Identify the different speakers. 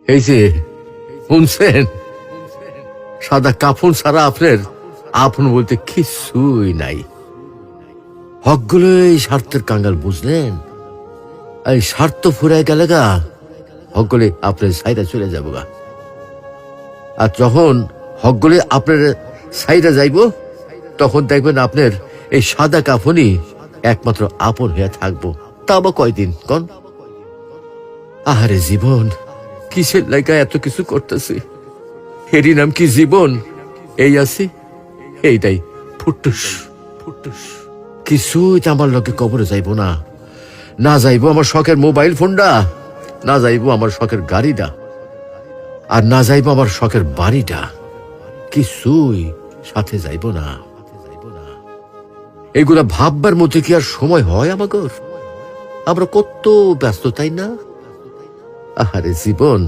Speaker 1: এই যে শুনছেন, সাদা কাফন ছাড়া আপনার আপন বলতে কিছুই নাই। হকগুলো এই স্বার্থের কাঙ্গাল, বুঝলেন? এই স্বার্থ ফুরাই গেলে গা হকগুলি আপনার সাইডে চলে যাবো গা। আর যখন হকগুলি আপনার সাইডে যাইব, তখন দেখবেন আপনার এই সাদা কাফনই একমাত্র আপন হয়ে থাকবো। তা বা কয়দিন কন? আহারে জীবন, কিসের লাইগা এত কিছু করতেছি? এরই নাম কি জীবন? এই আছি, এইটাই ফুটুস ফুটুস। কিছুই তো আমার লোকে কবরে যাইব না। না যাইব আমার শখের মোবাইল ফোনটা, না যাইব আমার শখের গাড়িটা, আর না যাইব আমার শখের বাড়িটা। কিছুই সাথে যাইব না। এগুলা ভাববার মধ্যে কি আর সময় হয় আমাগর? আমরা কত ব্যস্ত, তাই না? আহারে জীবন।